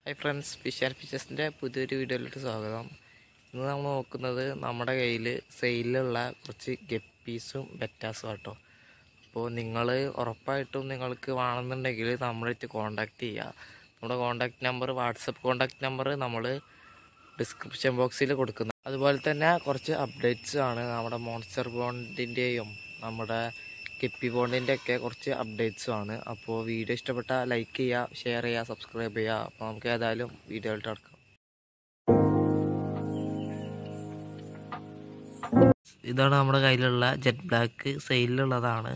Hi friends, fish and ഫിഷസിൻ്റെ പുതിയൊരു വീഡിയോയിലോട്ട് സ്വാഗതം. ഇന്ന് നമ്മൾ നോക്കുന്നത് നമ്മുടെ കയ്യിൽ സെയിലുള്ള കുറച്ച് ഗപ്പീസും ബെറ്റാസും കേട്ടോ. അപ്പോൾ നിങ്ങൾ ഉറപ്പായിട്ടും നിങ്ങൾക്ക് വേണമെന്നുണ്ടെങ്കിൽ നമ്മളായിട്ട് കോൺടാക്റ്റ് ചെയ്യുക. നമ്മുടെ contact number, WhatsApp contact number നമ്മൾ ഡിസ്ക്രിപ്ഷൻ ബോക്സിൽ കൊടുക്കുന്നത്. അതുപോലെ തന്നെ കുറച്ച് അപ്ഡേറ്റ്സ് ആണ് നമ്മുടെ മോൺസ്റ്റർ ബോണ്ടിൻ്റെയും നമ്മുടെ ഗപ്പി ബോണ്ടിൻ്റെ ഒക്കെ കുറച്ച് അപ്ഡേറ്റ്സും ആണ്. അപ്പോൾ വീഡിയോ ഇഷ്ടപ്പെട്ടാൽ ലൈക്ക് ചെയ്യുക, ഷെയർ ചെയ്യുക, സബ്സ്ക്രൈബ് ചെയ്യുക. അപ്പോൾ നമുക്ക് ഏതായാലും വീഡിയോയിലോട്ട് കിടക്കാം. ഇതാണ് നമ്മുടെ കയ്യിലുള്ള ജെറ്റ് ബ്ലാക്ക്. സെയിലിലുള്ളതാണ്,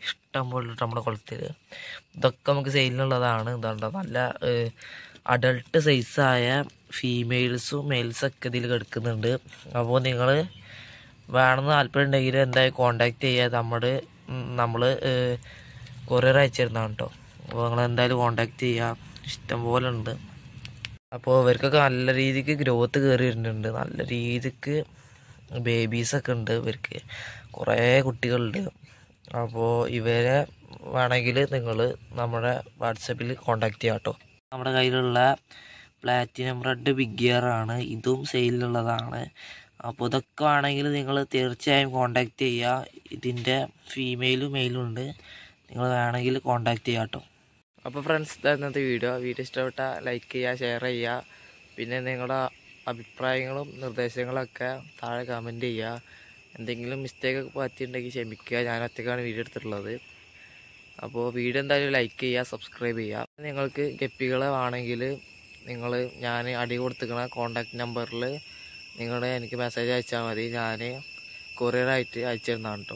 ഇഷ്ടം പോലെ നമ്മുടെ കുളത്തിൽ. ഇതൊക്കെ നമുക്ക് സെയിലിനുള്ളതാണ്. ഇതുണ്ട് നല്ല അഡൾട്ട് സൈസായ ഫീമെയിൽസും മെയിൽസൊക്കെ ഇതിൽ കിടക്കുന്നുണ്ട്. അപ്പോൾ നിങ്ങൾ വേണമെന്ന് താല്പര്യം ഉണ്ടെങ്കിൽ എന്തായാലും കോണ്ടാക്ട് ചെയ്യുക. നമ്മൾ കൊറിയർ അയച്ചു തരുന്നതാണ് കേട്ടോ. അപ്പോൾ നിങ്ങൾ എന്തായാലും കോണ്ടാക്ട് ചെയ്യുക. ഇഷ്ടം പോലെ ഉണ്ട്. അപ്പോൾ ഇവർക്കൊക്കെ നല്ല രീതിക്ക് ഗ്രോത്ത് കയറി വരുന്നുണ്ട്. നല്ല രീതിക്ക് ബേബീസൊക്കെ ഉണ്ട്. ഇവർക്ക് കുറേ കുട്ടികളുണ്ട്. അപ്പോൾ ഇവരെ വേണമെങ്കിൽ നിങ്ങൾ നമ്മുടെ വാട്സപ്പിൽ കോണ്ടാക്ട് ചെയ്യാം കേട്ടോ. നമ്മുടെ കയ്യിലുള്ള പ്ലാറ്റിനം റെഡ് ബിഗ് ഇയർ ആണ്. ഇതും സെയിലിലുള്ളതാണ്. അപ്പോൾ ഇതൊക്കെ വേണമെങ്കിൽ നിങ്ങൾ തീർച്ചയായും കോണ്ടാക്ട് ചെയ്യുക. ഇതിൻ്റെ ഫീമെയിലും മെയിലും ഉണ്ട്. നിങ്ങൾ വേണമെങ്കിൽ കോണ്ടാക്ട് ചെയ്യാം കേട്ടോ. അപ്പോൾ ഫ്രണ്ട്സ്, ഇന്നത്തെ വീഡിയോ ഇഷ്ടപ്പെട്ടാൽ ലൈക്ക് ചെയ്യുക, ഷെയർ ചെയ്യുക. പിന്നെ നിങ്ങളുടെ അഭിപ്രായങ്ങളും നിർദ്ദേശങ്ങളൊക്കെ താഴെ കമൻറ്റ് ചെയ്യുക. എന്തെങ്കിലും മിസ്റ്റേക്കൊക്കെ പറ്റിയിട്ടുണ്ടെങ്കിൽ ക്ഷമിക്കുക. ഞാൻ ഒറ്റയ്ക്കാണ് വീഡിയോ എടുത്തിട്ടുള്ളത്. അപ്പോൾ വീഡിയോ എന്തായാലും ലൈക്ക് ചെയ്യുക, സബ്സ്ക്രൈബ് ചെയ്യുക. നിങ്ങൾക്ക് ഗപ്പികളെ വേണമെങ്കിൽ ഞാൻ അടി കൊടുത്തിരിക്കുന്ന കോൺടാക്റ്റ് നമ്പറിൽ എനിക്ക് മെസ്സേജ് അയച്ചാൽ മതി. ഞാൻ കൊറിയറായിട്ട് അയച്ചു തരുന്നതാണ് കേട്ടോ.